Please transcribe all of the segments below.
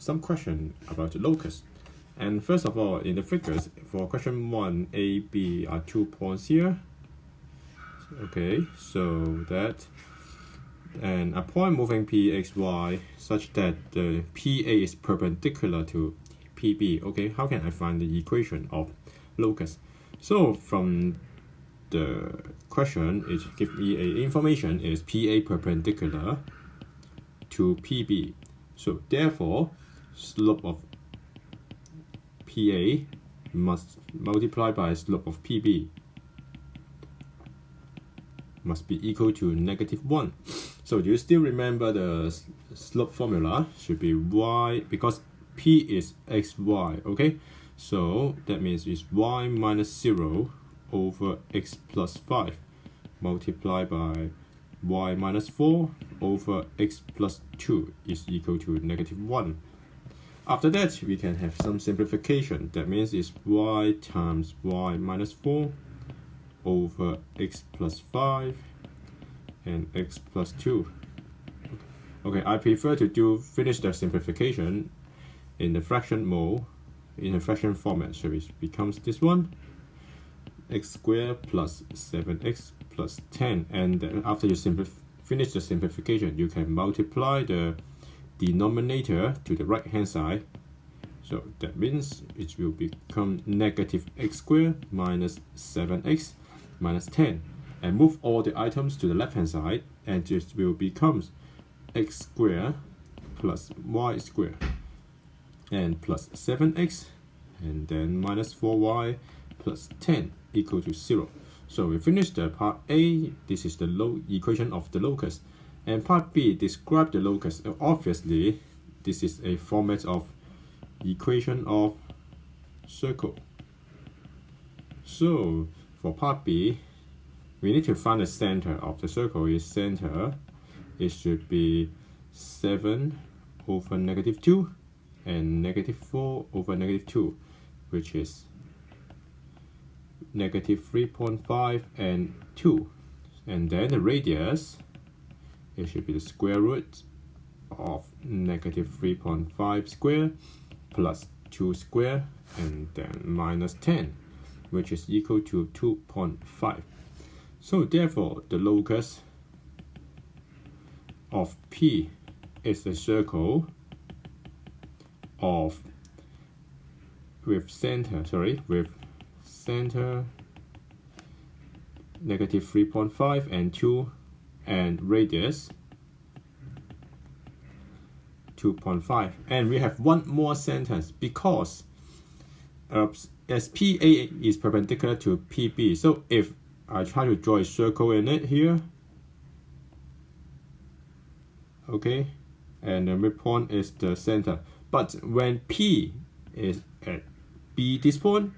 some question about the locus. And first of all, in the figures, for question 1, A, B are 2 points here. Okay, so that, and a point moving P, X, Y, such that the PA is perpendicular to PB. Okay, how can I find the equation of locus? So from the question, it gives me a information is PA perpendicular to PB. So therefore, slope of PA must multiply by slope of PB must be equal to -1. So do you still remember the slope formula? Should be y, because P is xy, okay? So that means it's y minus 0 over x plus 5 multiplied by y minus 4 over x plus 2 is equal to -1. After that, we can have some simplification. That means it's y times y minus 4 over x plus 5 and x plus 2. Okay, I prefer to finish the simplification in the fraction mode, in the fraction format. So it becomes this one, x squared plus 7x plus 10. And then after you finish the simplification, you can multiply the denominator to the right hand side. So that means it will become -x squared minus 7x minus 10, and move all the items to the left hand side, and it will become x squared plus y squared and plus 7x and then minus 4y plus 10 equal to 0. So we finished the part A. This is the equation of the locus. And part B, describe the locus. Obviously, this is a format of equation of circle. So for part B, we need to find the center of the circle. Its center, it should be 7 over -2 and -4 over -2, which is -3.5 and 2. And then the radius, it should be the square root of -3.5 square plus 2 square and then minus 10, which is equal to 2.5. So therefore, the locus of P is a circle with center -3.5 and 2 and radius 2.5. And we have one more sentence, because as PA is perpendicular to PB, so if I try to draw a circle in it here, okay, and the midpoint is the center. But when P is at B this point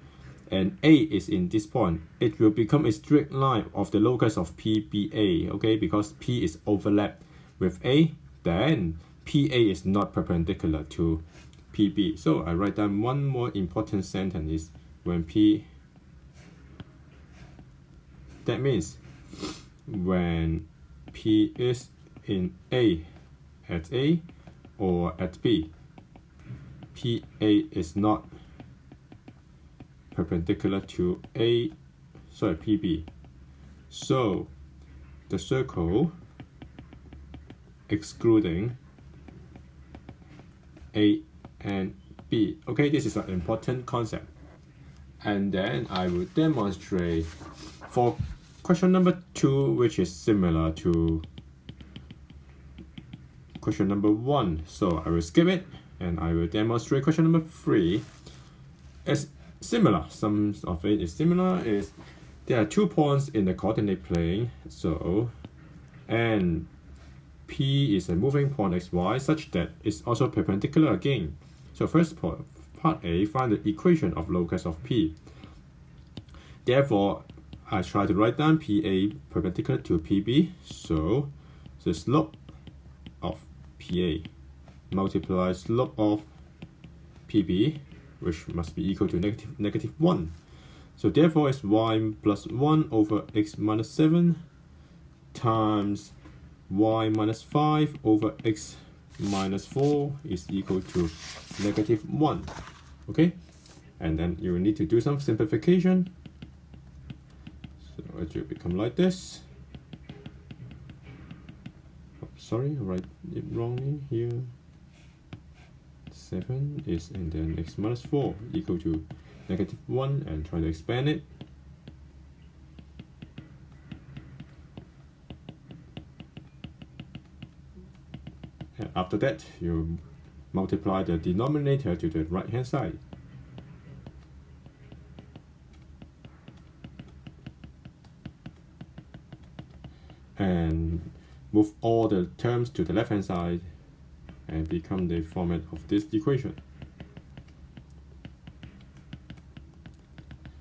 and A is in this point, it will become a straight line of the locus of PBA, okay, because P is overlapped with A, then PA is not perpendicular to PB. So I write down one more important sentence is when P, that means when P is in A, at A or at B, PA is not perpendicular to PB. So the circle excluding A and B. Okay, this is an important concept. And then I will demonstrate for question number 2, which is similar to question number 1. So I will skip it and I will demonstrate question number 3. It's similar. Some of it is similar. There are 2 points in the coordinate plane. So, and P is a moving point xy such that it's also perpendicular again. So first part A, find the equation of locus of P. Therefore, I try to write down PA perpendicular to PB. So the slope of PA multiply slope of PB, which must be equal to -1. So therefore it's y plus 1 over x minus 7 times y minus 5 over x minus 4 is equal to negative 1. Okay, and then you will need to do some simplification. So it will become like this. Oh, sorry, I write it wrongly here. 7 is, and then x minus 4 equal to negative 1, and try to expand it. And after that, you multiply the denominator to the right hand side. And move all the terms to the left hand side and become the format of this equation.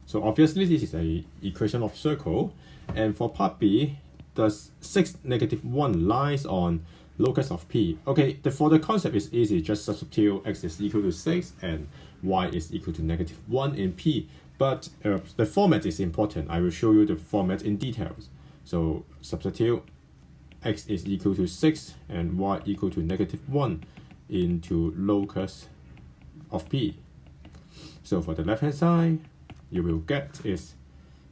So obviously this is a equation of circle, and for part B, the 6, negative 1 lies on locus of P. Okay, for the concept is easy, just substitute x is equal to 6 and y is equal to negative 1 in P. But the format is important. I will show you the format in details. So substitute x is equal to 6 and y equal to negative 1 into locus of P. So for the left hand side, you will get is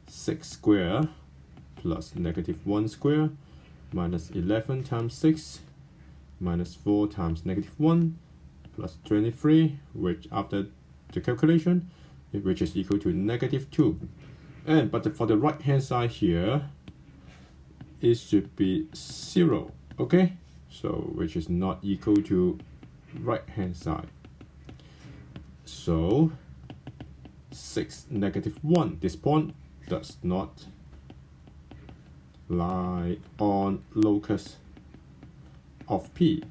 6 square plus negative 1 square minus 11 times 6 minus 4 times negative 1 plus 23, which after the calculation, which is equal to negative 2. But for the right hand side here, it should be 0, okay? So which is not equal to right hand side. So 6, negative 1, this point does not lie on locus of P.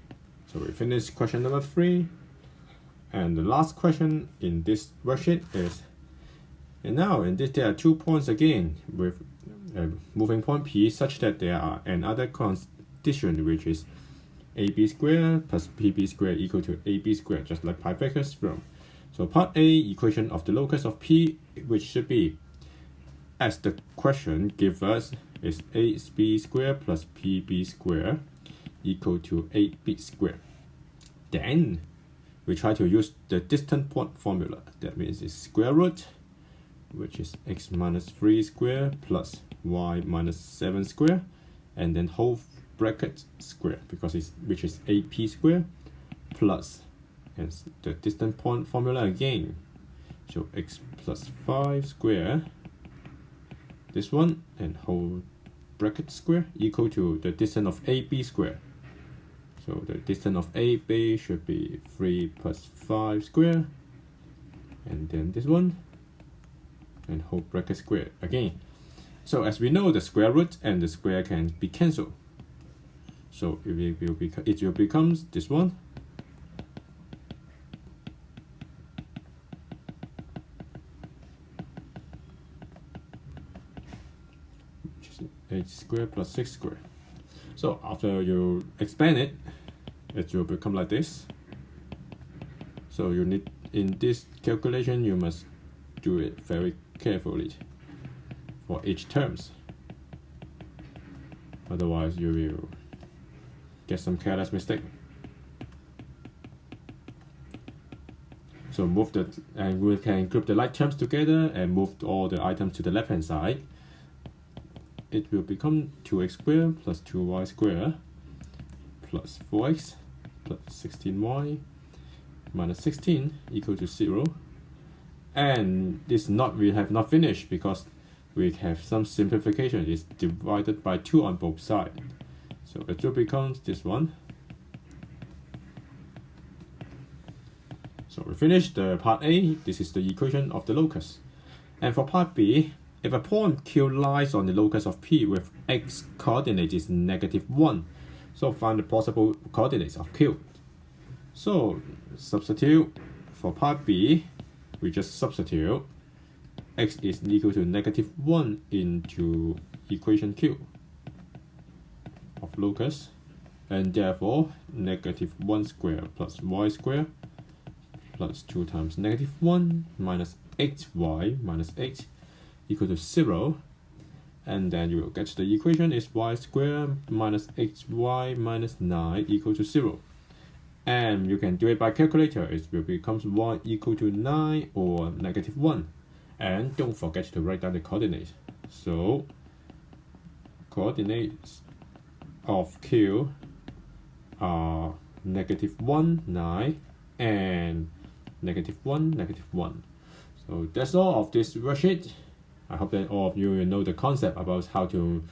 So we finish question number 3. And the last question in this worksheet is, and now in this there are 2 points again with a moving point P such that there are another condition, which is AB squared plus PB squared equal to AB squared, just like Pythagoras' theorem. So part A, equation of the locus of P, which should be, as the question gives us, is AB squared plus PB squared equal to 8B squared. Then we try to use the distant point formula. That means it's square root, which is x minus 3 squared plus y minus 7 squared, and then whole bracket square, because it's which is AP squared plus, and the distant point formula again. So x plus 5 square, this one, and whole bracket square equal to the distance of AB square. So the distance of AB should be 3 plus 5 square, and then this one, and whole bracket square again. So as we know, the square root and the square can be cancelled. So it will become this one, which is 8 squared plus 6 squared. So after you expand it, it will become like this. So you need, in this calculation, you must do it very carefully for each terms. Otherwise, you will get some careless mistake. So move the, and we can group the like terms together and move all the items to the left hand side. It will become 2x squared plus 2y squared plus 4x plus 16y minus 16 equal to 0. And this not, we have not finished, because we have some simplification. It's divided by 2 on both sides. So it will become this one. So we finished the part A. This is the equation of the locus. And for part B, if a point Q lies on the locus of P with x coordinate is negative 1, so find the possible coordinates of Q. So substitute for part B, we just substitute x is equal to negative 1 into equation Q of locus, and therefore negative 1 squared plus y squared plus 2 times negative 1 minus 8y minus 8 equal to 0, and then you will get the equation is y squared minus 8y minus 9 equal to 0. And you can do it by calculator. It will becomes y equal to 9 or -1. And don't forget to write down the coordinates. So coordinates of Q are -1, 9, and -1, -1. So that's all of this worksheet. I hope that all of you know the concept about how to